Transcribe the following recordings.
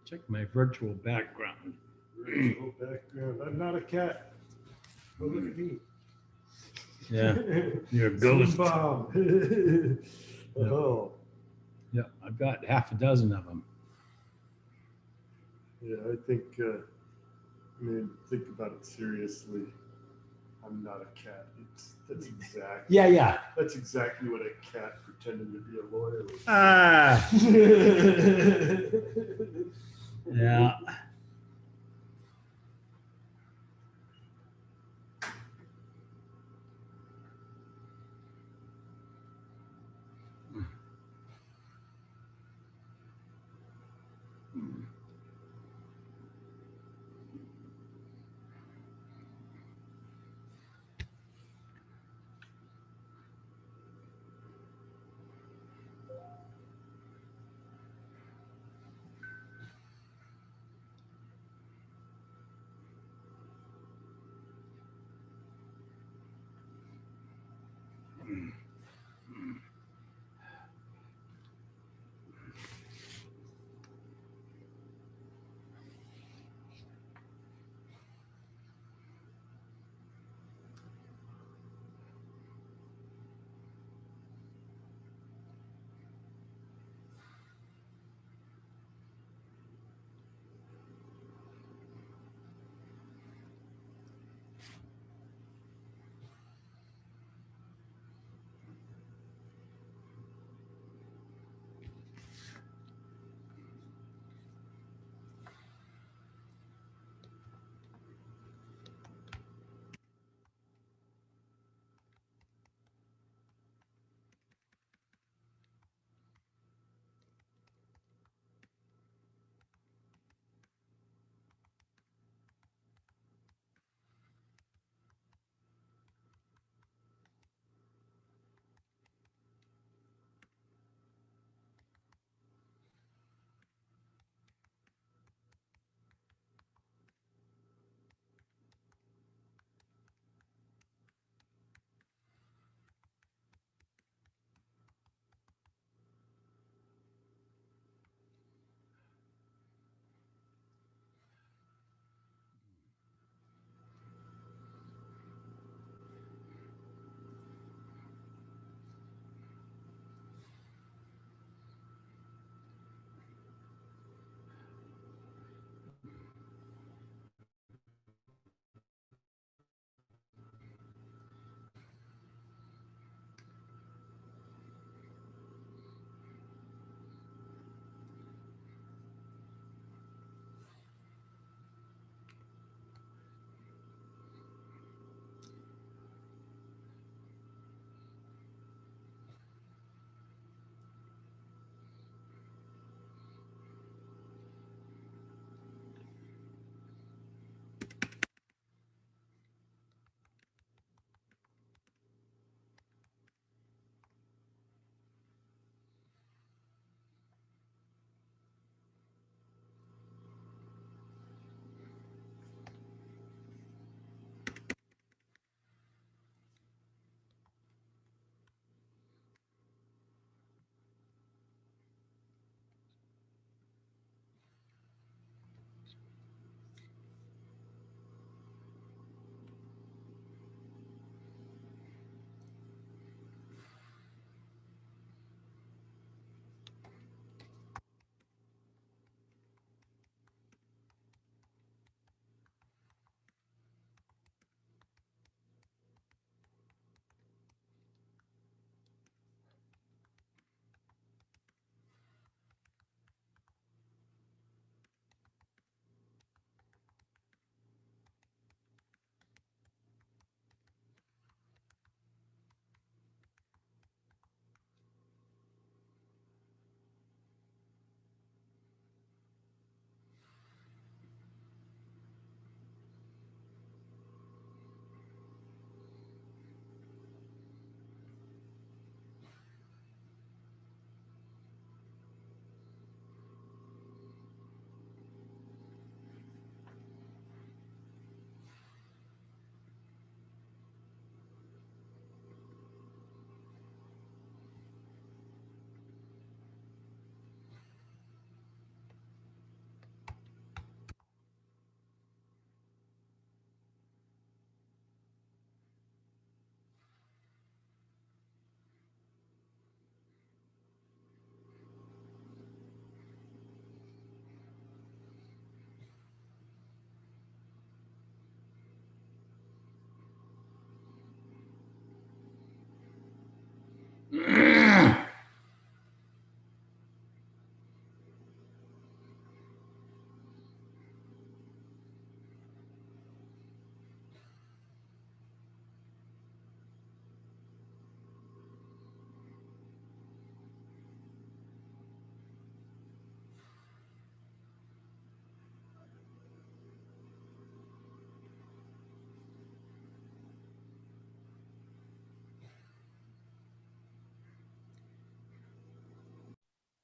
Check my virtual background. Virtual background. I'm not a cat. Oh, look at me. Yeah, you're a ghost. Bomb. Oh. Yeah, I've got half a dozen of them. Yeah, I think, think about it seriously. I'm not a cat. That's exactly what a cat pretending to be a lawyer would do. Ah. Yeah.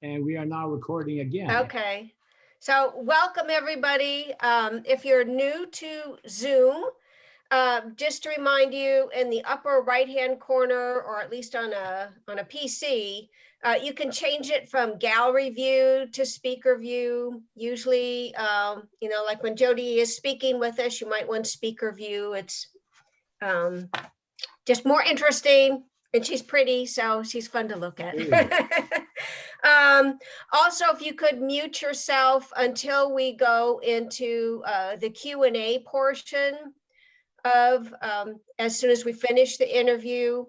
And we are now recording again. Okay. So welcome everybody. If you're new to Zoom, just to remind you, in the upper right-hand corner, or at least on a PC, you can change it from gallery view to speaker view. Usually, like when Jody is speaking with us, you might want speaker view. It's just more interesting, and she's pretty, so she's fun to look at. Also, if you could mute yourself until we go into the Q&A portion of as soon as we finish the interview.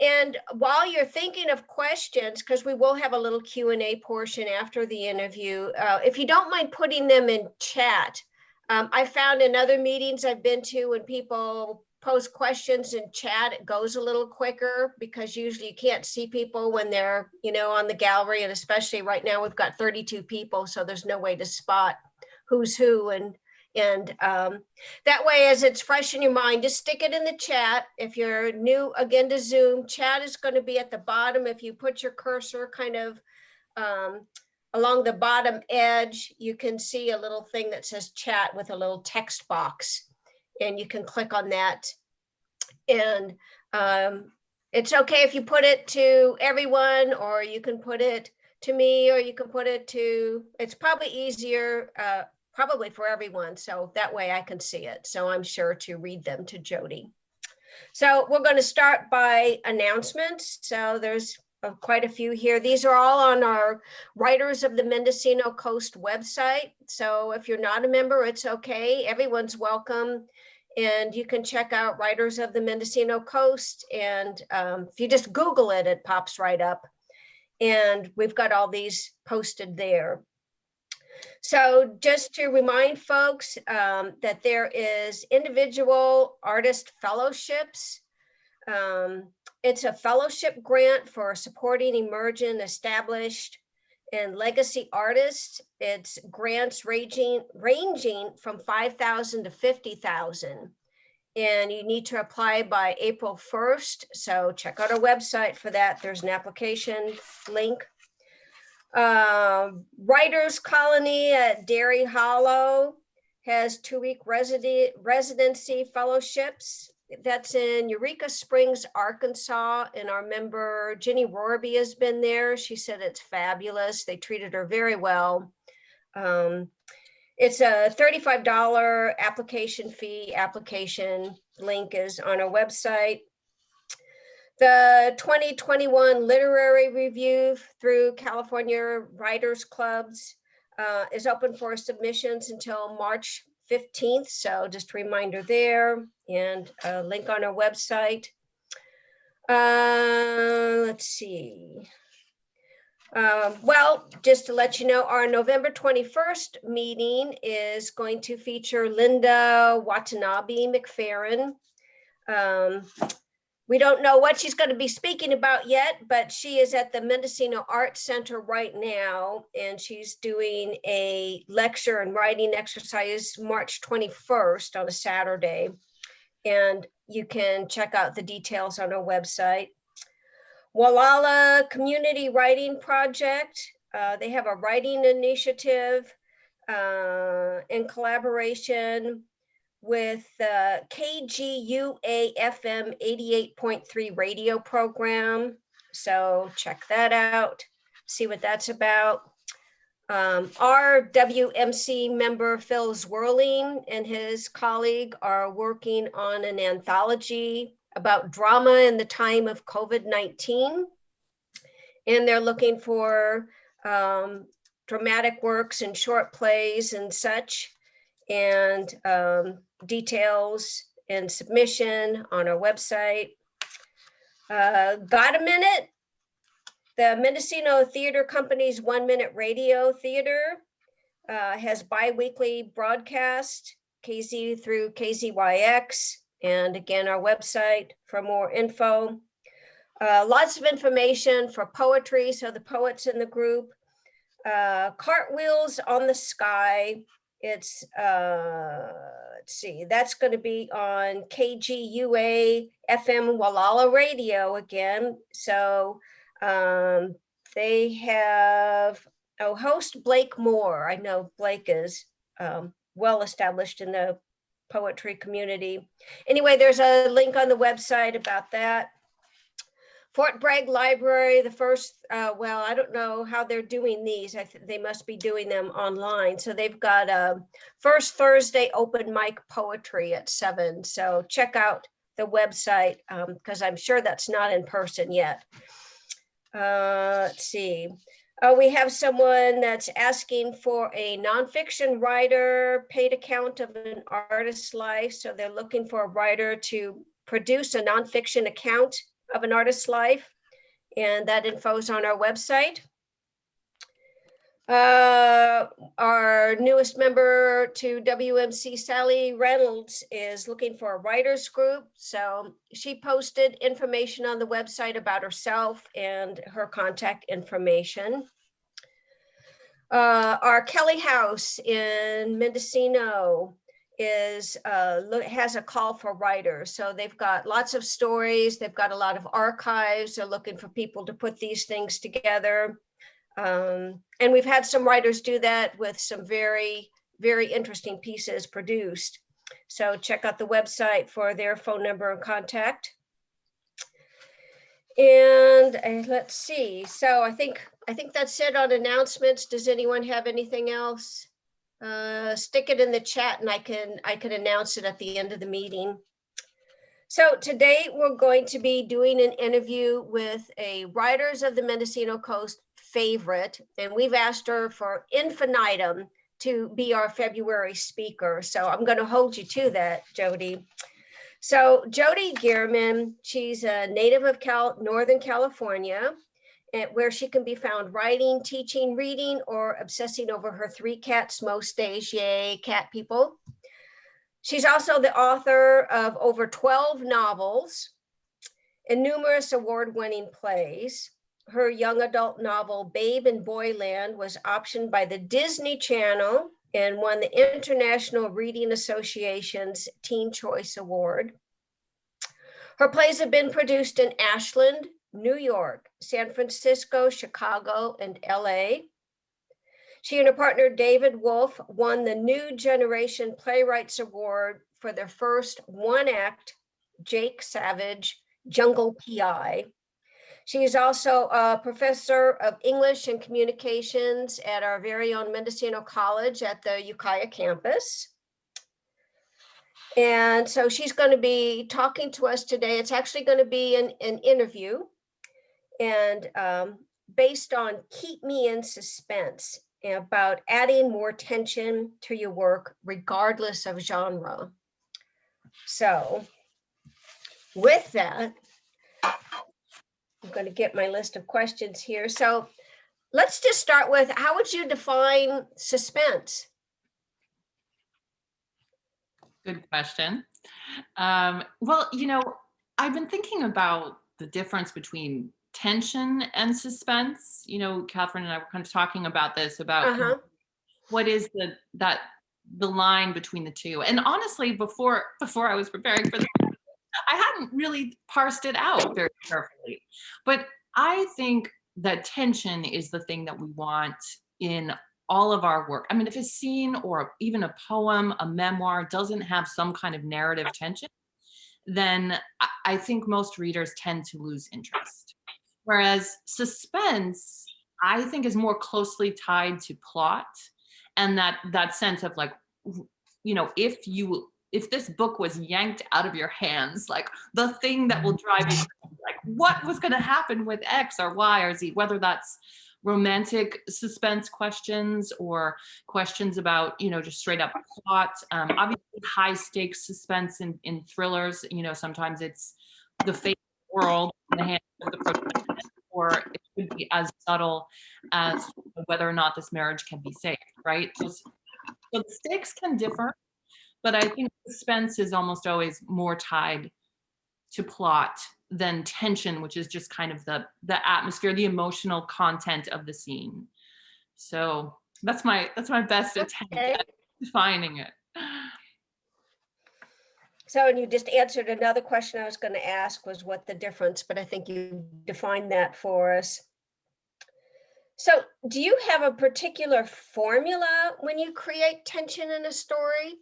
And while you're thinking of questions, because we will have a little Q&A portion after the interview, if you don't mind putting them in chat. I found in other meetings I've been to, when people post questions in chat, it goes a little quicker, because usually you can't see people when they're, on the gallery. And especially right now, we've got 32 people, so there's no way to spot who's who. And that way, as it's fresh in your mind, just stick it in the chat. If you're new again to Zoom, chat is going to be at the bottom. If you put your cursor kind of along the bottom edge, you can see a little thing that says chat with a little text box, and you can click on that. And it's okay if you put it to everyone, or you can put it to me, or you can put it to, it's probably easier, probably for everyone, so that way I can see it. So I'm sure to read them to Jody. So we're going to start by announcements. So there's quite a few here. These are all on our Writers of the Mendocino Coast website. So if you're not a member, it's okay. Everyone's welcome. And you can check out Writers of the Mendocino Coast. And if you just Google it, it pops right up. And we've got all these posted there. So just to remind folks that there is individual artist fellowships. It's a fellowship grant for supporting emerging, established, and legacy artists. It's grants ranging from $5,000 to $50,000. And you need to apply by April 1st. So check out our website for that. There's an application link. Writers Colony at Dairy Hollow has 2-week residency fellowships. That's in Eureka Springs, Arkansas, and our member Ginny Rorby has been there. She said it's fabulous. They treated her very well. It's a $35 application fee. Application link is on our website. The 2021 literary review through California Writers Clubs is open for submissions until March 15th. So just a reminder there, and a link on our website. Let's see. Well, just to let you know, our November 21st meeting is going to feature Linda Watanabe McFerrin. We don't know what she's going to be speaking about yet, but she is at the Mendocino Art Center right now, and she's doing a lecture and writing exercise March 21st on a Saturday. And you can check out the details on our website. Walala Community Writing Project, they have a writing initiative in collaboration with KGUA FM 88.3 radio program. So check that out, see what that's about. Our WMC member Phil Zwirling and his colleague are working on an anthology about drama in the time of COVID-19. And they're looking for dramatic works and short plays and such. And details and submission on our website. Got a minute? The Mendocino Theater Company's 1 Minute Radio Theater has bi-weekly broadcast, KZ through KZYX, and again, our website for more info. Lots of information for poetry, so the poets in the group. Cartwheels on the Sky. It's, let's see, that's going to be on KGUA FM Walala Radio again. So They have, oh, host Blake Moore. I know Blake is well established in the poetry community. Anyway, there's a link on the website about that. Fort Bragg Library, the first, well, I don't know how they're doing these. They must be doing them online. So they've got a first Thursday open mic poetry at 7. So check out the website because I'm sure that's not in person yet. Let's see. We have someone that's asking for a nonfiction writer paid account of an artist's life. So they're looking for a writer to produce a nonfiction account of an artist's life, and that info is on our website. Our newest member to WMC, Sally Reynolds, is looking for a writers group. So she posted information on the website about herself and her contact information. Our Kelly House in Mendocino has a call for writers. So they've got lots of stories. They've got a lot of archives. They're looking for people to put these things together. And we've had some writers do that with some very, very interesting pieces produced. So check out the website for their phone number and contact. And let's see. So I think that's it on announcements. Does anyone have anything else? Stick it in the chat and I can announce it at the end of the meeting. So today we're going to be doing an interview with a Writers of the Mendocino Coast favorite, and we've asked her for infinitum to be our February speaker. So I'm going to hold you to that, Jody. So Jody Gehrman, she's a native of Northern California, where she can be found writing, teaching, reading, or obsessing over her 3 cats most days. Yay, cat people. She's also the author of over 12 novels and numerous award-winning plays. Her young adult novel, Babe in Boyland, was optioned by the Disney Channel and won the International Reading Association's Teen Choice Award. Her plays have been produced in Ashland, New York, San Francisco, Chicago, and LA. She and her partner, David Wolf, won the New Generation Playwrights Award for their first one-act Jake Savage Jungle PI. She is also a professor of English and communications at our very own Mendocino College at the Ukiah campus. And so she's going to be talking to us today. It's actually going to be an interview, and based on Keep Me in Suspense, about adding more tension to your work regardless of genre. So with that, I'm going to get my list of questions here. So let's just start with, how would you define suspense? Good question. Well, I've been thinking about the difference between tension and suspense. Katherine and I were kind of talking about this, about what is the line between the two. And honestly, before I was preparing for this, I hadn't really parsed it out very carefully. But I think that tension is the thing that we want in all of our work. I mean, if a scene or even a poem, a memoir doesn't have some kind of narrative tension, then I think most readers tend to lose interest. Whereas suspense, I think, is more closely tied to plot, and that sense of, like, if this book was yanked out of your hands, like the thing that will drive you, like what was going to happen with X or Y or Z, whether that's romantic suspense questions or questions about, just straight up plot. Obviously high stakes suspense in thrillers, sometimes it's the fate of the world in the hands of the protagonist, or it could be as subtle as whether or not this marriage can be saved, right? So the stakes can differ, but I think suspense is almost always more tied to plot than tension, which is just kind of the atmosphere, the emotional content of the scene. So that's my best attempt at defining it. So, and you just answered another question I was going to ask, was what the difference, but I think you defined that for us. So do you have a particular formula when you create tension in a story?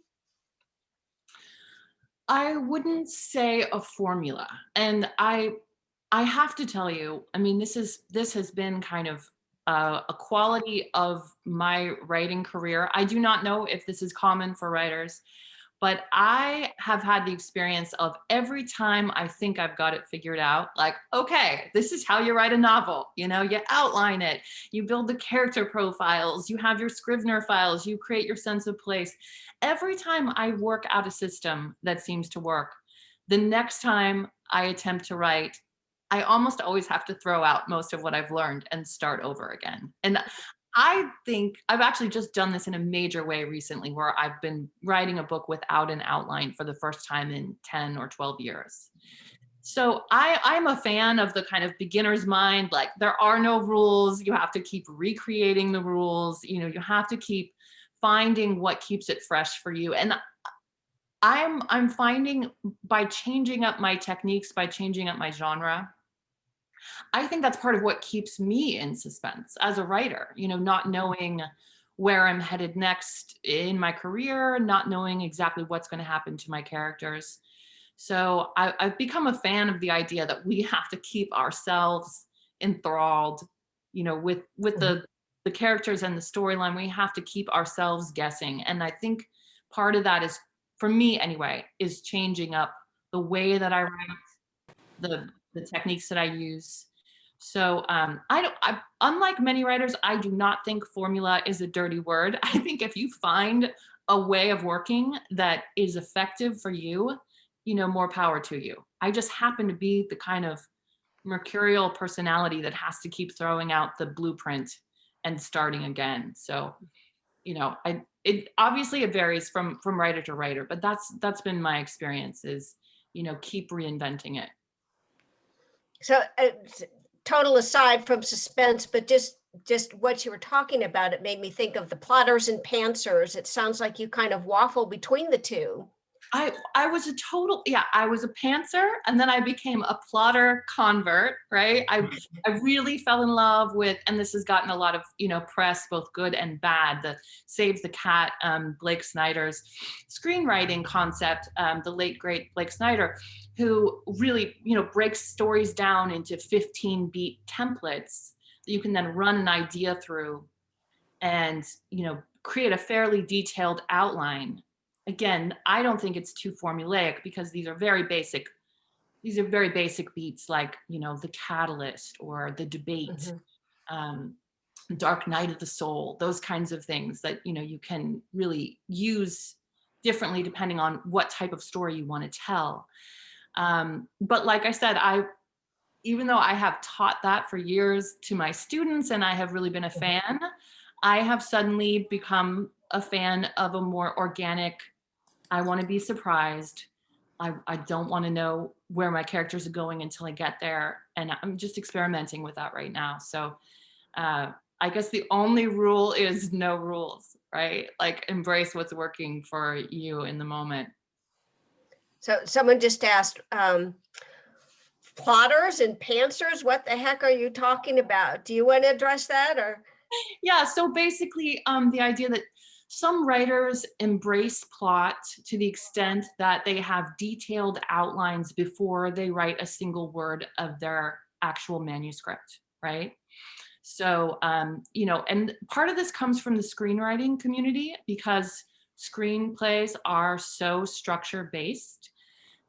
I wouldn't say a formula. And I have to tell you, I mean, this has been kind of a quality of my writing career. I do not know if this is common for writers, but I have had the experience of every time I think I've got it figured out, like, okay, this is how you write a novel. You know, you outline it, you build the character profiles, you have your Scrivener files, you create your sense of place. Every time I work out a system that seems to work, the next time I attempt to write, I almost always have to throw out most of what I've learned and start over again. And I think I've actually just done this in a major way recently, where I've been writing a book without an outline for the first time in 10 or 12 years. So I'm a fan of the kind of beginner's mind, like there are no rules. You have to keep recreating the rules. You know, you have to keep finding what keeps it fresh for you. And I'm finding by changing up my techniques, by changing up my genre, I think that's part of what keeps me in suspense as a writer, you know, not knowing where I'm headed next in my career, not knowing exactly what's going to happen to my characters. So I've become a fan of the idea that we have to keep ourselves enthralled, you know, with the characters and the storyline. We have to keep ourselves guessing. And I think part of that is, for me anyway, is changing up the way that I write, the techniques that I use. So unlike many writers, I do not think formula is a dirty word. I think if you find a way of working that is effective for you, you know, more power to you. I just happen to be the kind of mercurial personality that has to keep throwing out the blueprint and starting again. So, you know, it obviously it varies from writer to writer, but that's been my experience, is, you know, keep reinventing it. So total aside from suspense, but just what you were talking about, it made me think of the plotters and pantsers. It sounds like you kind of waffle between the two. I was I was a pantser, and then I became a plotter convert, right? I really fell in love with, and this has gotten a lot of, you know, press, both good and bad, the Save the Cat, Blake Snyder's screenwriting concept, the late great Blake Snyder, who really, you know, breaks stories down into 15-beat templates that you can then run an idea through and, you know, create a fairly detailed outline. Again, I don't think it's too formulaic, because these are very basic beats, like, you know, the catalyst or the debate, Dark Night of the Soul, those kinds of things that, you know, you can really use differently depending on what type of story you want to tell. But like I said, even though I have taught that for years to my students and I have really been a fan, I have suddenly become a fan of a more organic, I want to be surprised. I don't want to know where my characters are going until I get there. And I'm just experimenting with that right now. So I guess the only rule is no rules, right? Like, embrace what's working for you in the moment. So someone just asked, plotters and pantsers, what the heck are you talking about? Do you want to address that? Or yeah, so basically the idea that some writers embrace plot to the extent that they have detailed outlines before they write a single word of their actual manuscript, right? So, you know, and part of this comes from the screenwriting community, because screenplays are so structure-based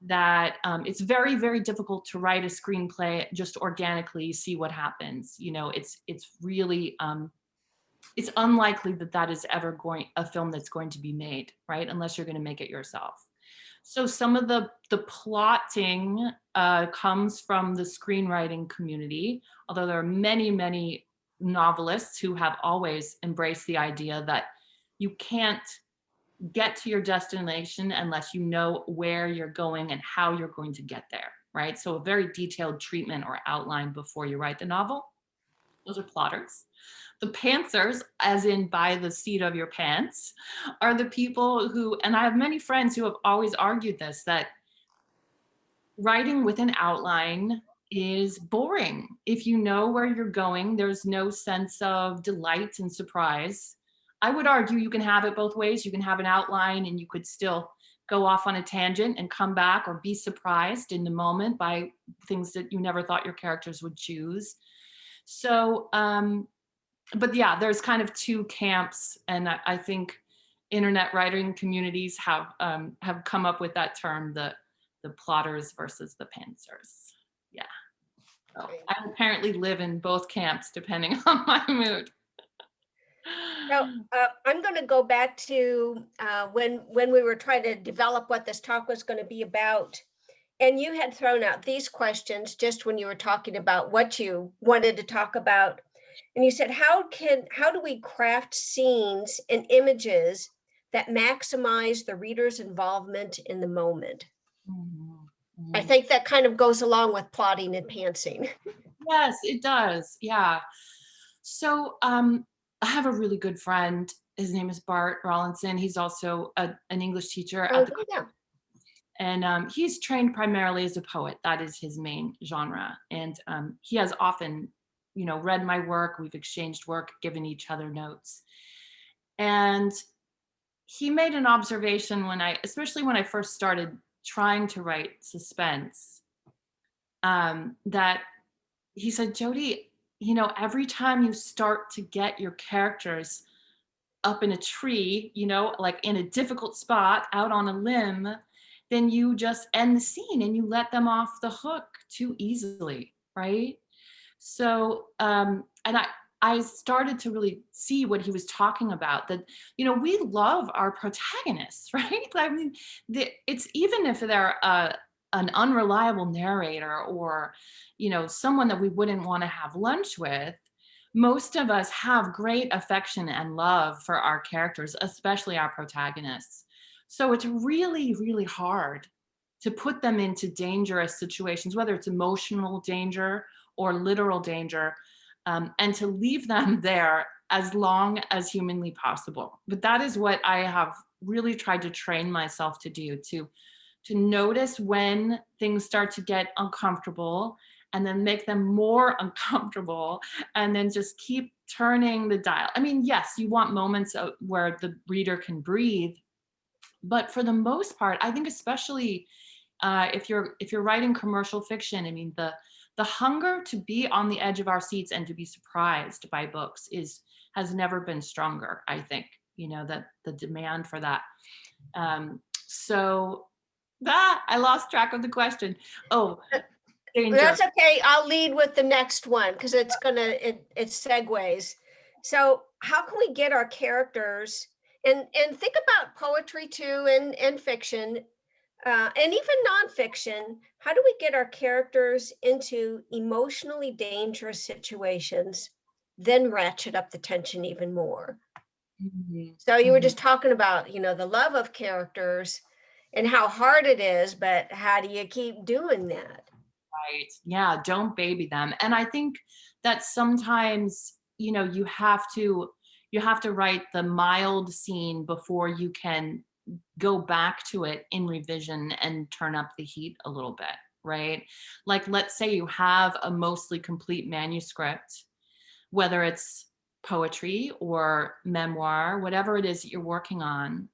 that it's very, very difficult to write a screenplay just organically, see what happens. You know, it's really, it's unlikely that that is ever a film that's going to be made, right? Unless you're going to make it yourself. So some of the plotting comes from the screenwriting community, although there are many, many novelists who have always embraced the idea that you can't get to your destination unless you know where you're going and how you're going to get there, right? So a very detailed treatment or outline before you write the novel. Those are plotters. The pantsers, as in by the seat of your pants, are the people who, and I have many friends who have always argued this, that writing with an outline is boring. If you know where you're going, there's no sense of delight and surprise. I would argue you can have it both ways. You can have an outline and you could still go off on a tangent and come back or be surprised in the moment by things that you never thought your characters would choose. So, but yeah, there's kind of two camps, and I think internet writing communities have come up with that term, the plotters versus the pantsers. Yeah. So I apparently live in both camps depending on my mood. Now, I'm going to go back to when we were trying to develop what this talk was going to be about. And you had thrown out these questions just when you were talking about what you wanted to talk about. And you said, how do we craft scenes and images that maximize the reader's involvement in the moment? I think that kind of goes along with plotting and pantsing. Yes, it does. Yeah. So I have a really good friend. His name is Bart Rawlinson. He's also an English teacher at the Yeah. And he's trained primarily as a poet. That is his main genre. And he has often, read my work. We've exchanged work, given each other notes. And he made an observation especially when I first started trying to write suspense, that he said, Jody, every time you start to get your characters up in a tree, like in a difficult spot, out on a limb, then you just end the scene and you let them off the hook too easily, right? So, and I started to really see what he was talking about, that, we love our protagonists, right? I mean, it's even if they're an unreliable narrator or, someone that we wouldn't want to have lunch with, most of us have great affection and love for our characters, especially our protagonists. So it's really, really hard to put them into dangerous situations, whether it's emotional danger or literal danger, and to leave them there as long as humanly possible. But that is what I have really tried to train myself to do, to notice when things start to get uncomfortable and then make them more uncomfortable, and then just keep turning the dial. I mean, yes, you want moments where the reader can breathe, but for the most part, I think especially if you're writing commercial fiction, I mean, the hunger to be on the edge of our seats and to be surprised by books has never been stronger, I think, that the demand for that. So I lost track of the question. Oh, danger. That's okay. I'll lead with the next one because it segues. So how can we get our characters, and think about poetry too, and fiction, and even nonfiction, how do we get our characters into emotionally dangerous situations, then ratchet up the tension even more? Mm-hmm. So you were just talking about, the love of characters and how hard it is, but how do you keep doing that? Right. Yeah. Don't baby them. And I think that sometimes, you have to write the mild scene before you can go back to it in revision and turn up the heat a little bit, right? Like, let's say you have a mostly complete manuscript, whether it's poetry or memoir, whatever it is that you're working on.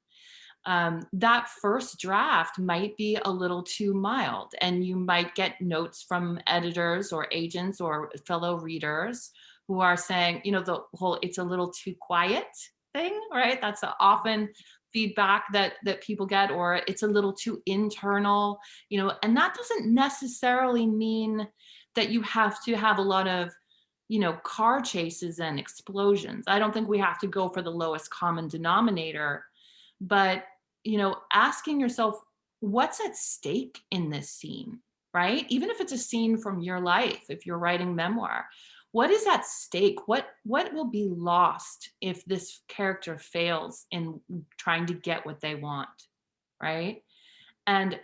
That first draft might be a little too mild, and you might get notes from editors or agents or fellow readers who are saying, the whole "it's a little too quiet" thing, right? That's often feedback that people get, or it's a little too internal, and that doesn't necessarily mean that you have to have a lot of car chases and explosions. I don't think we have to go for the lowest common denominator, but asking yourself, what's at stake in this scene, right? Even if it's a scene from your life, if you're writing memoir, what is at stake? What will be lost if this character fails in trying to get what they want, right? And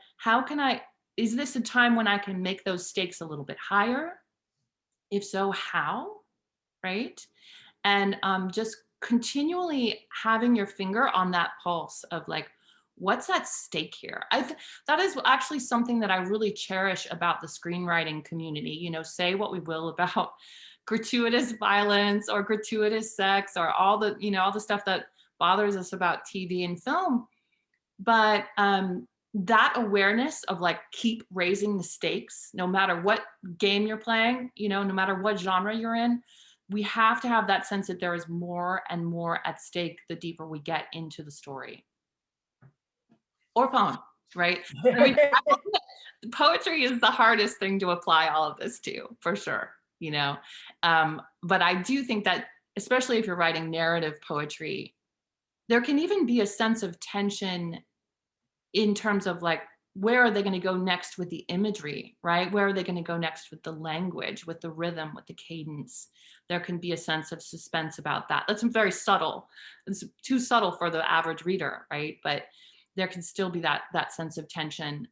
is this a time when I can make those stakes a little bit higher? If so, how, right? And just continually having your finger on that pulse of like, what's at stake here? That is actually something that I really cherish about the screenwriting community. You know, say what we will about gratuitous violence or gratuitous sex or all the, you know, all the stuff that bothers us about TV and film. But that awareness of like, keep raising the stakes, no matter what game you're playing, you know, no matter what genre you're in, we have to have that sense that there is more and more at stake the deeper we get into the story. Or poem, right? I mean, poetry is the hardest thing to apply all of this to, for sure, you know? But I do think that, especially if you're writing narrative poetry, there can even be a sense of tension in terms of like, where are they going to go next with the imagery, right? Where are they going to go next with the language, with the rhythm, with the cadence? There can be a sense of suspense about that. That's very subtle. It's too subtle for the average reader, right? But there can still be that sense of tension,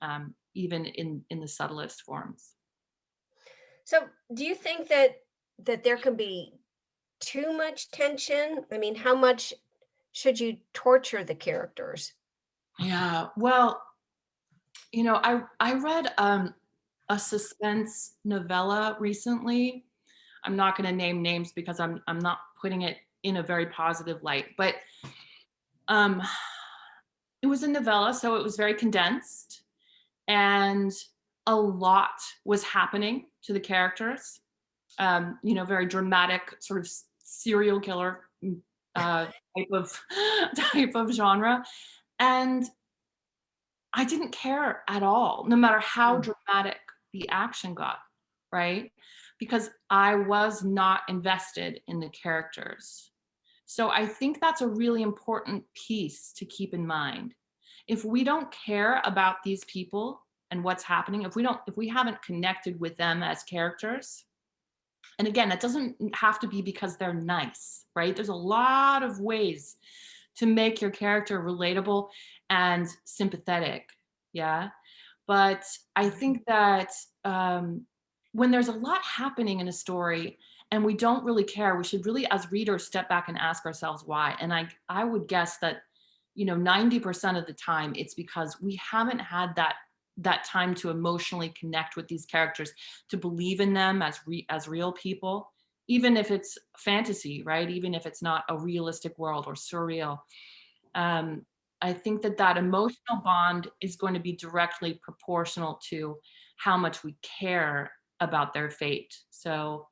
even in the subtlest forms. So do you think that there can be too much tension? I mean, how much should you torture the characters? Yeah, well, you know, I read a suspense novella recently. I'm not going to name names because I'm not putting it in a very positive light, but it was a novella, so it was very condensed, and a lot was happening to the characters. You know, very dramatic, sort of serial killer type of genre, and I didn't care at all, no matter how dramatic the action got, right? Because I was not invested in the characters. So I think that's a really important piece to keep in mind. If we don't care about these people and what's happening, if we haven't connected with them as characters, and again, that doesn't have to be because they're nice, right? There's a lot of ways to make your character relatable and sympathetic. Yeah. But I think that when there's a lot happening in a story and we don't really care, we should really, as readers, step back and ask ourselves why. And I would guess that, you know, 90% of the time it's because we haven't had that time to emotionally connect with these characters, to believe in them as real people, even if it's fantasy, right? Even if it's not a realistic world or surreal. I think that emotional bond is going to be directly proportional to how much we care about their fate. So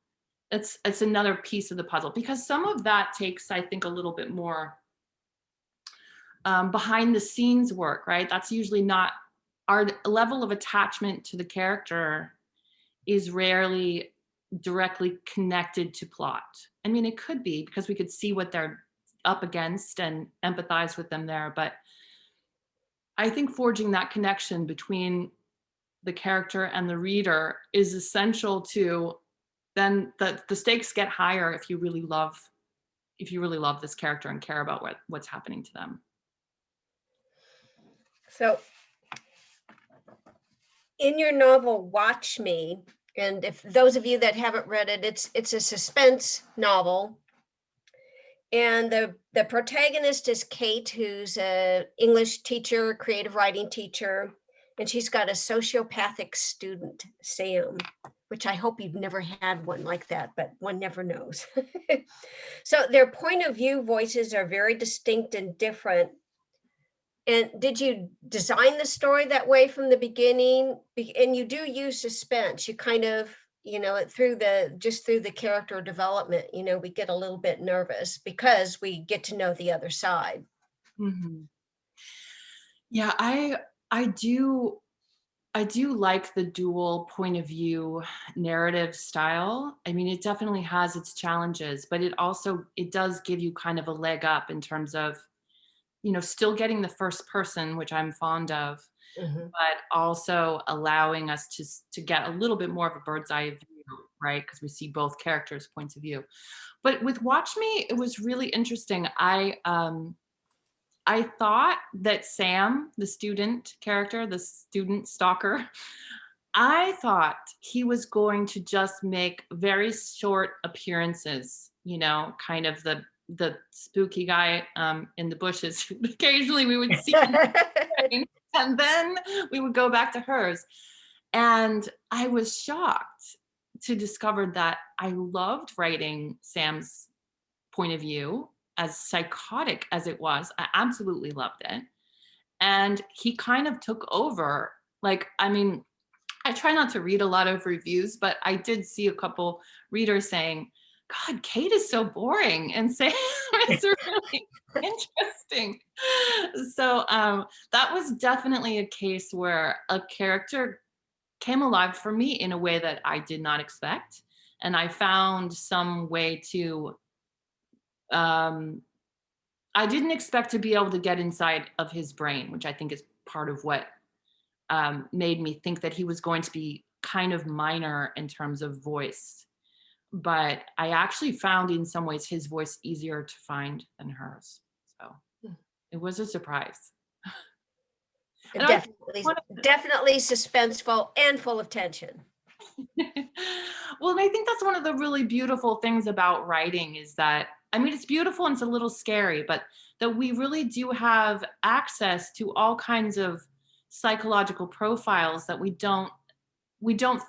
it's another piece of the puzzle, because some of that takes, I think, a little bit more behind the scenes work, right? That's usually not our level of attachment to the character, is rarely directly connected to plot. I mean, it could be, because we could see what they're up against and empathize with them there. But I think forging that connection between the character and the reader is essential to, then the stakes get higher if you really love this character and care about what's happening to them. So in your novel, Watch Me, and if those of you that haven't read it, it's a suspense novel. And the protagonist is Kate, who's an English teacher, creative writing teacher, and she's got a sociopathic student, Sam, which I hope you've never had one like that, but one never knows. So their point of view voices are very distinct and different. And did you design the story that way from the beginning? And you do use suspense. You kind of, you know, through the character development, you know, we get a little bit nervous because we get to know the other side. Mm-hmm. Yeah, I do like the dual point of view narrative style. I mean, it definitely has its challenges, but it does give you kind of a leg up in terms of, you know, still getting the first person, which I'm fond of, but also allowing us to get a little bit more of a bird's eye view, right? Because we see both characters' points of view. But with Watch Me, it was really interesting. I thought that Sam, the student character, the student stalker, I thought he was going to just make very short appearances, you know, kind of the spooky guy in the bushes. Occasionally we would see him and then we would go back to hers. And I was shocked to discover that I loved writing Sam's point of view, as psychotic as it was. I absolutely loved it. And he kind of took over. Like, I mean, I try not to read a lot of reviews, but I did see a couple readers saying, God, Kate is so boring, and Sam is really interesting. So that was definitely a case where a character came alive for me in a way that I did not expect. And I found some way to, I didn't expect to be able to get inside of his brain, which I think is part of what made me think that he was going to be kind of minor in terms of voice. But I actually found in some ways his voice easier to find than hers. So it was a surprise. And Definitely suspenseful and full of tension. Well, and I think that's one of the really beautiful things about writing is that, I mean, it's beautiful and it's a little scary, but that we really do have access to all kinds of psychological profiles that we don't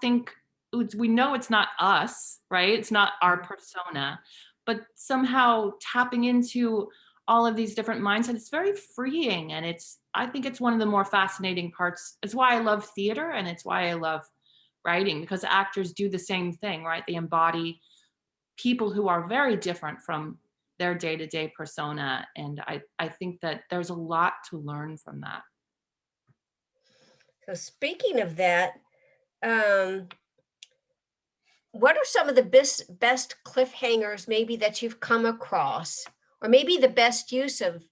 think, we know it's not us, right? It's not our persona, but somehow tapping into all of these different mindsets, it's very freeing. And I think it's one of the more fascinating parts. It's why I love theater, and it's why I love writing, because actors do the same thing, right? They embody people who are very different from their day-to-day persona. And I think that there's a lot to learn from that. So speaking of that, what are some of the best cliffhangers maybe that you've come across, or maybe the best use of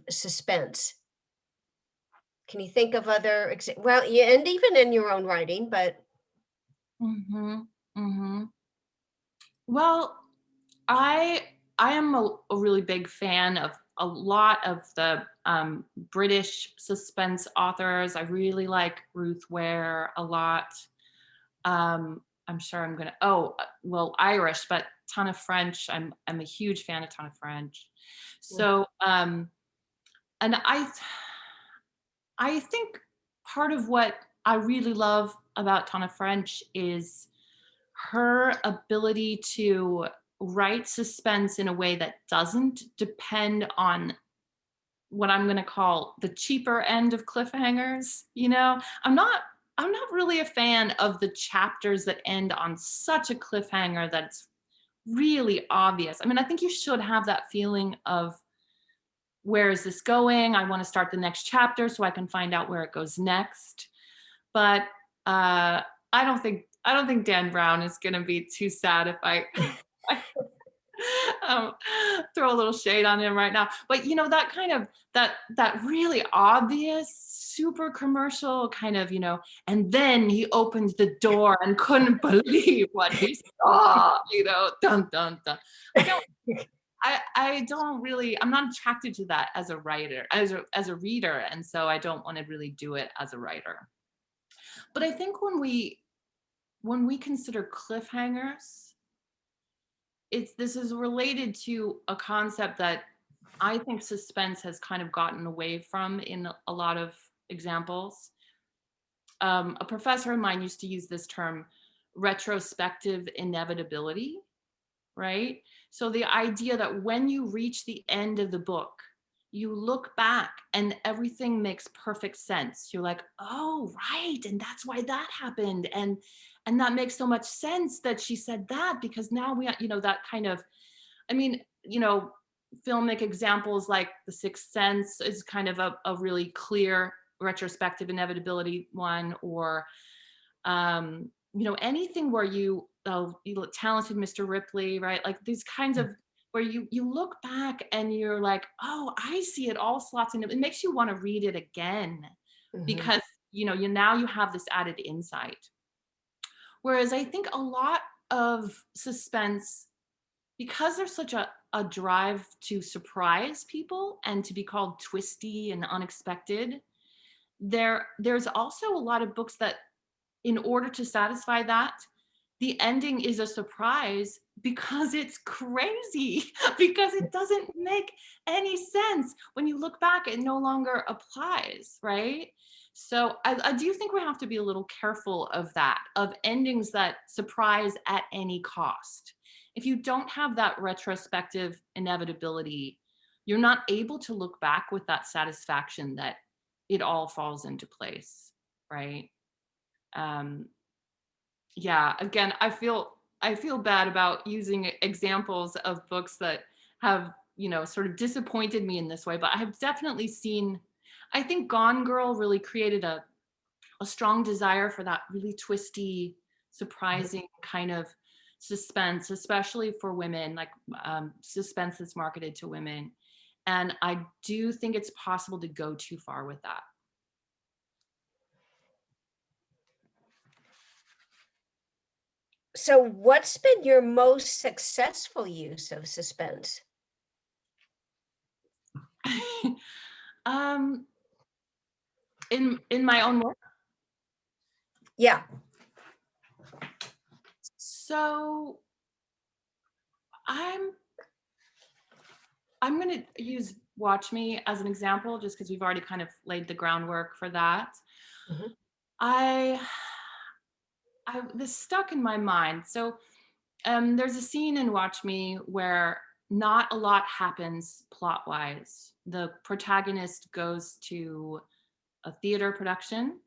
suspense? Can you think of other well, yeah, and even in your own writing, but Well, I am a really big fan of a lot of the British suspense authors. I really like Ruth Ware a lot. I'm sure I'm gonna, Irish, but ton of French. I'm a huge fan of ton of French. So, and I think part of what I really love about Tana French is her ability to write suspense in a way that doesn't depend on what I'm going to call the cheaper end of cliffhangers. You know, I'm not really a fan of the chapters that end on such a cliffhanger that's really obvious. I mean, I think you should have that feeling of, where is this going? I want to start the next chapter so I can find out where it goes next. But I don't think Dan Brown is going to be too sad if I throw a little shade on him right now. But you know, that kind of that really obvious, super commercial kind of, you know, and then he opened the door and couldn't believe what he saw, you know, dun dun dun. I don't really, I'm not attracted to that as a writer, as a reader. And so I don't want to really do it as a writer. But I think when we consider cliffhangers, this is related to a concept that I think suspense has kind of gotten away from in a lot of examples. A professor of mine used to use this term, retrospective inevitability, right? So the idea that when you reach the end of the book, you look back and everything makes perfect sense. You're like, oh, right. And that's why that happened. And that makes so much sense that she said that, because now we, you know, that kind of, I mean, you know, filmic examples like The Sixth Sense is kind of a really clear retrospective inevitability one, or, you know, anything where you look Talented Mr. Ripley, right? Like these kinds of, where you look back and you're like, oh, I see it all slots in. It makes you want to read it again, because, you know, now you have this added insight. Whereas I think a lot of suspense, because there's such a drive to surprise people and to be called twisty and unexpected, there's also a lot of books that, in order to satisfy that, the ending is a surprise, because it's crazy, because it doesn't make any sense. When you look back, it no longer applies, right? So I do think we have to be a little careful of that, of endings that surprise at any cost. If you don't have that retrospective inevitability, you're not able to look back with that satisfaction that it all falls into place, right? Um, yeah, again, I feel bad about using examples of books that have, sort of disappointed me in this way, but I have definitely seen, I think Gone Girl really created a strong desire for that really twisty, surprising kind of suspense, especially for women, like suspense that's marketed to women. And I do think it's possible to go too far with that. So what's been your most successful use of suspense? um, in my own work. Yeah. So I'm going to use Watch Me as an example, just because we've already kind of laid the groundwork for that. Mhm. I this stuck in my mind. So there's a scene in Watch Me where not a lot happens plot-wise. The protagonist goes to a theater production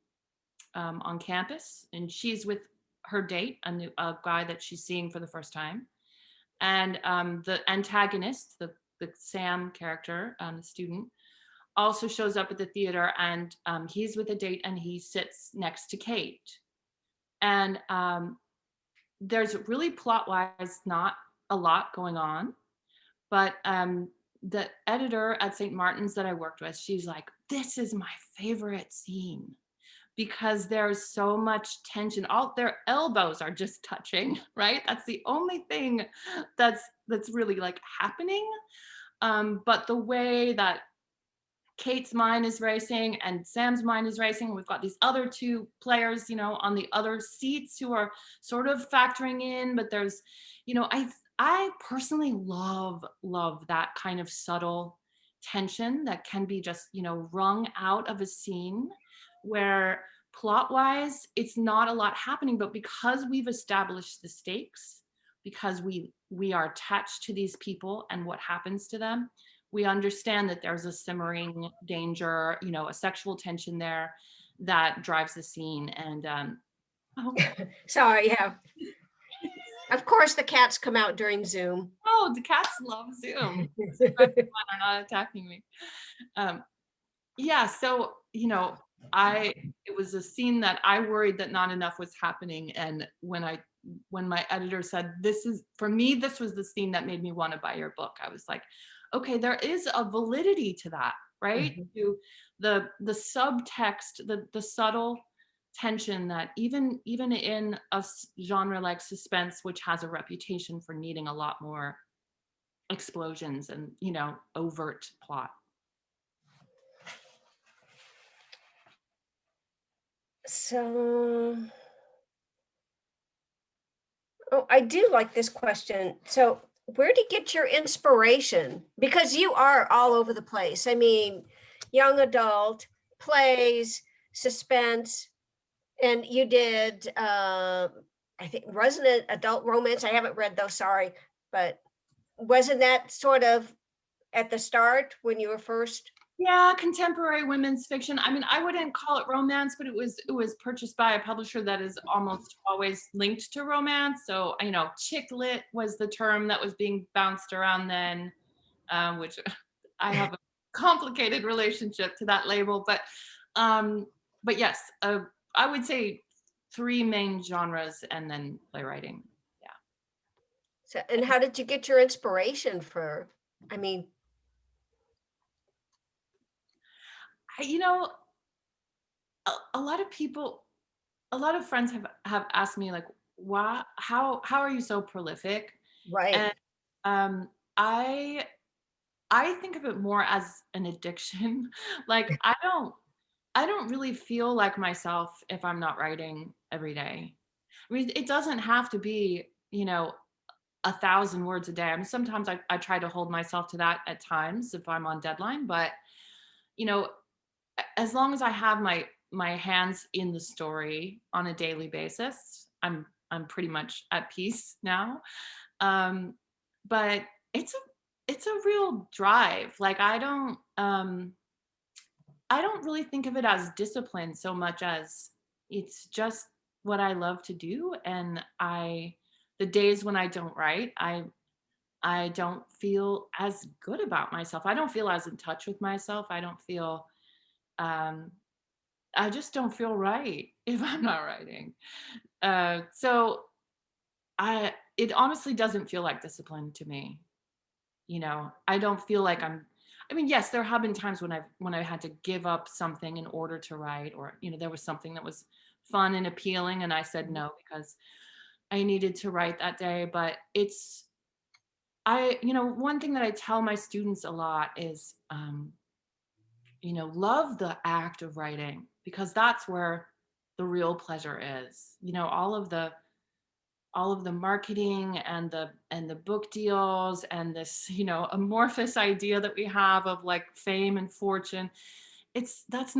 on campus, and she's with her date, a guy that she's seeing for the first time. And the antagonist, the Sam character, the student, also shows up at the theater, and he's with a date, and he sits next to Kate. And there's really plot-wise not a lot going on, but the editor at St. Martin's that I worked with, she's like, this is my favorite scene because there's so much tension. All their elbows are just touching, right? That's the only thing that's really like happening. But the way that Kate's mind is racing and Sam's mind is racing, we've got these other two players, on the other seats who are sort of factoring in, but there's, I personally love that kind of subtle tension that can be just, wrung out of a scene where plot wise, it's not a lot happening, but because we've established the stakes, because we are attached to these people and what happens to them, we understand that there's a simmering danger, a sexual tension there that drives the scene. And Sorry, yeah. Of course, the cats come out during Zoom. oh, the cats love Zoom. They're not attacking me. Yeah, so it was a scene that I worried that not enough was happening, and when my editor said, this is, for me, this was the scene that made me want to buy your book, I was like, okay, there is a validity to that, right? Mhm. To the subtext, the subtle tension that even in a genre like suspense, which has a reputation for needing a lot more explosions and overt plot. So, I do like this question. So, where do you get your inspiration? Because you are all over the place. I mean, young adult, plays, suspense, and you did, I think, wasn't it adult romance? I haven't read those, sorry, but wasn't that sort of at the start when you were first? Yeah, contemporary women's fiction. I mean, I wouldn't call it romance, but it was purchased by a publisher that is almost always linked to romance. So, chick lit was the term that was being bounced around then, which I have a complicated relationship to that label. But yes, I would say 3 main genres and then playwriting. Yeah. So, and how did you get your inspiration for, I mean, A lot of people, a lot of friends have asked me like, why, how are you so prolific? right. And I think of it more as an addiction. Like I don't really feel like myself if I'm not writing every day. I mean, it doesn't have to be, 1,000 words a day. I mean, sometimes I try to hold myself to that at times if I'm on deadline, but you know, as long as I have my hands in the story on a daily basis, I'm pretty much at peace now. Um, but it's a it's a real drive. Like I don't really think of it as discipline so much as it's just what I love to do. And the days when I don't write, I don't feel as good about myself. I don't feel as in touch with myself. Um, I just don't feel right if I'm not writing. So it honestly doesn't feel like discipline to me. I don't feel like I mean, yes, there have been times when I had to give up something in order to write, or there was something that was fun and appealing and I said no because I needed to write that day. But one thing that I tell my students a lot is love the act of writing, because that's where the real pleasure is. All of the marketing and the book deals and this amorphous idea that we have of like fame and fortune, that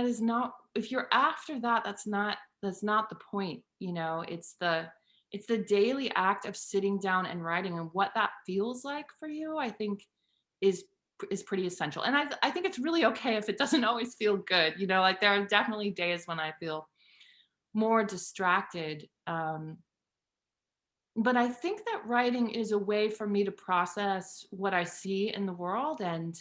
is not, if you're after that, that's not the point. It's the daily act of sitting down and writing, and what that feels like for you, I think, is pretty essential. And I think it's really okay if it doesn't always feel good. Like there are definitely days when I feel more distracted. But I think that writing is a way for me to process what I see in the world, and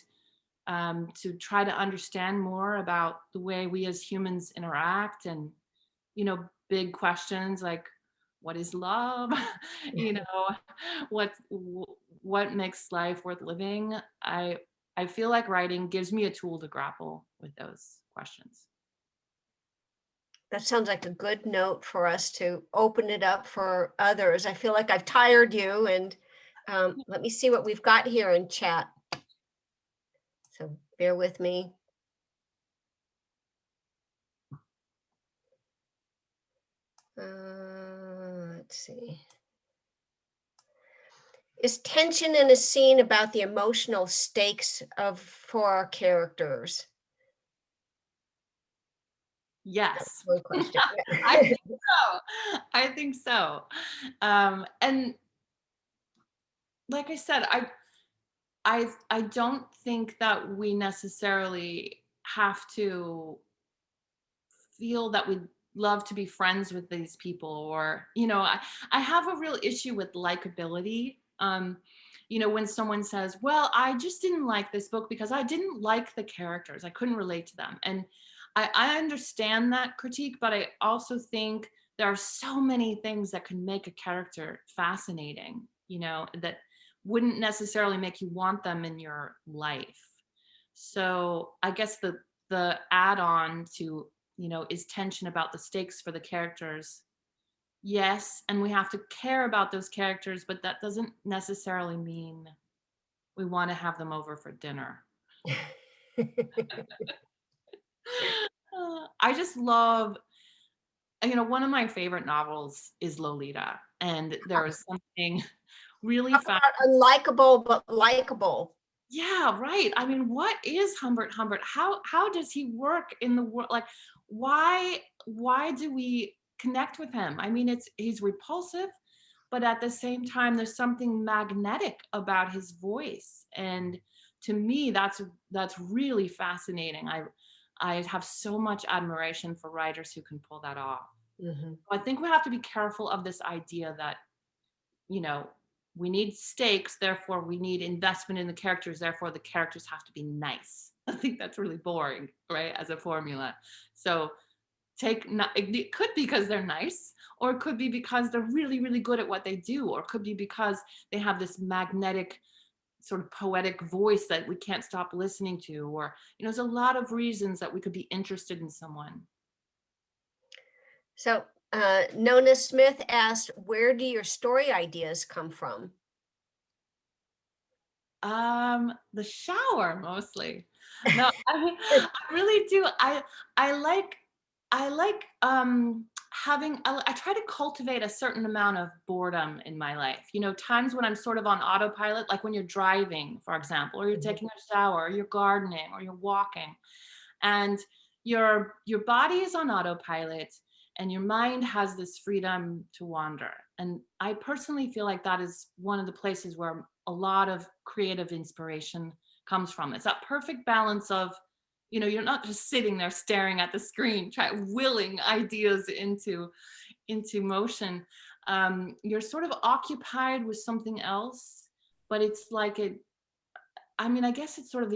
to try to understand more about the way we as humans interact, and big questions like, what is love? you know, what makes life worth living? I feel like writing gives me a tool to grapple with those questions. That sounds like a good note for us to open it up for others. I feel like I've tired you, and let me see what we've got here in chat. So bear with me. Let's see. Is tension in a scene about the emotional stakes for our characters? Yes. One question. I think so. I think so. And like I said, I don't think that we necessarily have to feel that we love to be friends with these people, or I have a real issue with likability. When someone says, well, I just didn't like this book because I didn't like the characters, I couldn't relate to them. And I understand that critique, but I also think there are so many things that can make a character fascinating, that wouldn't necessarily make you want them in your life. So I guess the add-on to, is tension about the stakes for the characters. Yes, and we have to care about those characters, but that doesn't necessarily mean we want to have them over for dinner. I just love, one of my favorite novels is Lolita, and there is something really fun. Unlikable, but likable. Yeah, right. I mean, what is Humbert Humbert? How does he work in the world? Like, why do we connect with him? I mean, he's repulsive, but at the same time, there's something magnetic about his voice, and to me, that's really fascinating. I have so much admiration for writers who can pull that off. Mm-hmm. I think we have to be careful of this idea that, we need stakes, therefore we need investment in the characters, therefore the characters have to be nice. I think that's really boring, right, as a formula. So it could be because they're nice, or it could be because they're really, really good at what they do, or it could be because they have this magnetic sort of poetic voice that we can't stop listening to, or there's a lot of reasons that we could be interested in someone. So Nona Smith asked, where do your story ideas come from? The shower mostly. No, I really do. I like I try to cultivate a certain amount of boredom in my life. You know, times when I'm sort of on autopilot, like when you're driving, for example, or you're taking a shower, or you're gardening, or you're walking, and your body is on autopilot and your mind has this freedom to wander. And I personally feel like that is one of the places where a lot of creative inspiration comes from. It's that perfect balance of, you know, you're not just sitting there staring at the screen, willing ideas into motion. You're sort of occupied with something else, but it's like I mean, I guess it's sort of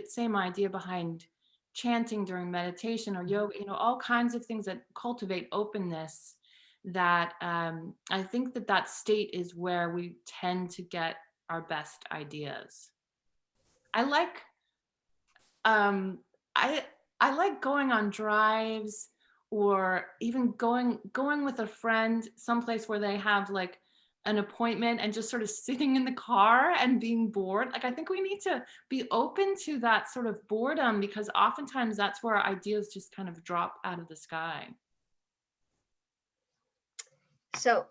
same idea behind chanting during meditation or yoga, you know, all kinds of things that cultivate openness, that I think that state is where we tend to get our best ideas. I like um, I like going on drives, or even going with a friend someplace where they have like an appointment, and just sort of sitting in the car and being bored. Like, I think we need to be open to that sort of boredom, because oftentimes that's where ideas just kind of drop out of the sky. So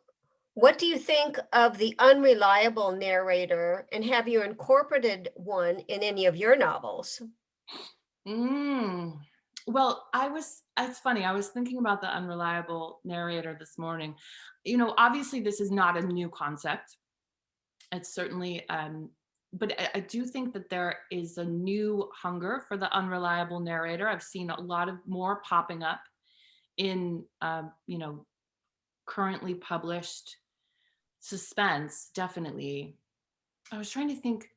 what do you think of the unreliable narrator, and have you incorporated one in any of your novels? Well, it's funny, I was thinking about the unreliable narrator this morning. You know, obviously this is not a new concept. It's certainly, but I do think that there is a new hunger for the unreliable narrator. I've seen a lot of more popping up in, you know, currently published suspense, definitely. I was trying to think,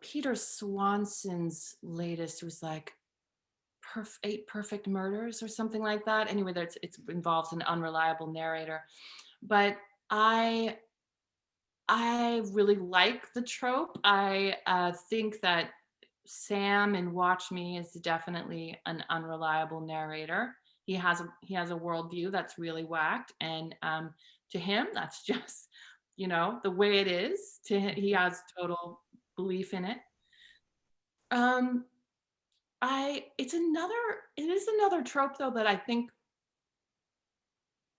Peter Swanson's latest was like 8 Perfect Murders or something like that. Anyway, it involves an unreliable narrator. But I really like the trope. I think that Sam in Watch Me is definitely an unreliable narrator. He has a worldview that's really whacked, and to him, that's just, you know, the way it is. He has total belief in it. It is another trope though that I think,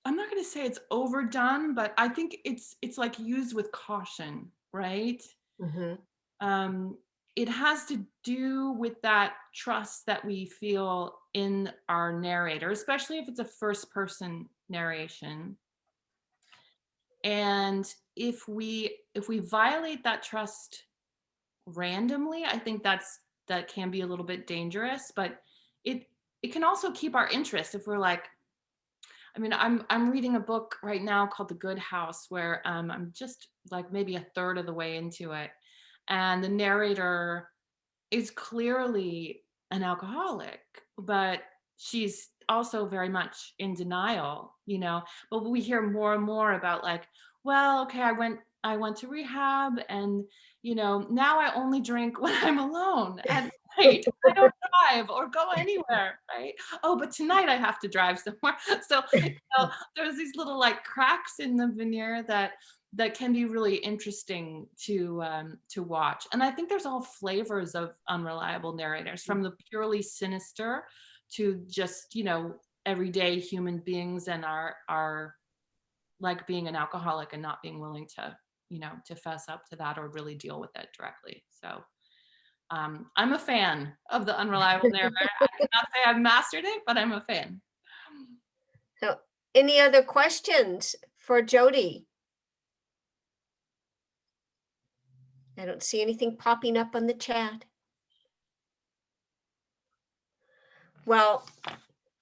I'm not going to say it's overdone, but I think it's like used with caution, right? Mm-hmm. It has to do with that trust that we feel in our narrator, especially if it's a first person narration. And if we violate that trust randomly, I think that can be a little bit dangerous, but it can also keep our interest if we're like, I mean, I'm reading a book right now called The Good House, where I'm just like maybe a third of the way into it, and the narrator is clearly an alcoholic, but she's also very much in denial, you know. But we hear more and more about like, well, okay, I went to rehab, and you know, now I only drink when I'm alone at night. I don't drive or go anywhere, right? Oh, but tonight I have to drive somewhere. So, you know, there's these little like cracks in the veneer that can be really interesting to watch. And I think there's all flavors of unreliable narrators, from the purely sinister to just, you know, everyday human beings, and are like being an alcoholic and not being willing to, you know, to fess up to that or really deal with it directly. So I'm a fan of the unreliable narrator. I cannot say I've mastered it, but I'm a fan. So any other questions for Jody? I don't see anything popping up on the chat. Well,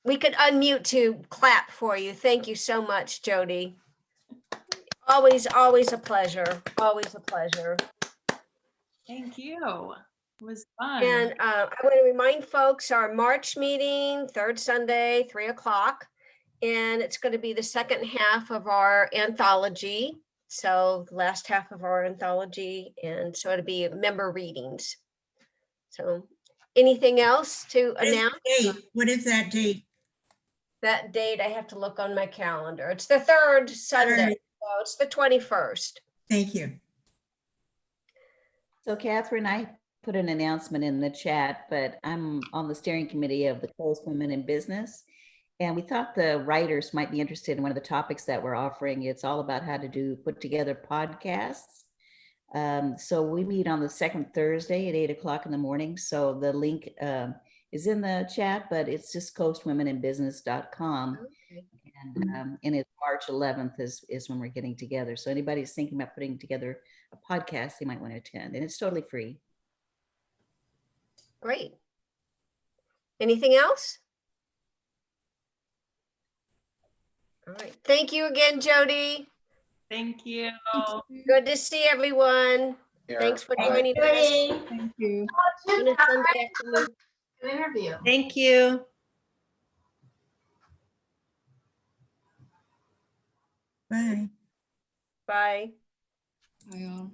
we could unmute to clap for you. Thank you so much, Jody. Always a pleasure. Always a pleasure. Thank you. It was fun. And I want to remind folks our March meeting, third Sunday, 3:00. And it's going to be the second half of our anthology. So last half of our anthology. And so it'll be member readings. So anything else to announce? What is that date? That date, I have to look on my calendar. It's the third Sunday, so it's the 21st. Thank you. So Katherine, I put an announcement in the chat, but I'm on the steering committee of the Coast Women in Business. And we thought the writers might be interested in one of the topics that we're offering. It's all about how to put together podcasts. So we meet on the second Thursday at 8 o'clock in the morning. So the link is in the chat, but it's just coastwomeninbusiness.com. Okay. And it's March 11th is when we're getting together. So anybody who's thinking about putting together a podcast, they might want to attend, and it's totally free. Great. Anything else? All right. Thank you again, Jody. Thank you. Good to see everyone. Thanks for joining us. Thank you. On a Sunday afternoon. An interview. Thank you. Bye. Bye. Bye all.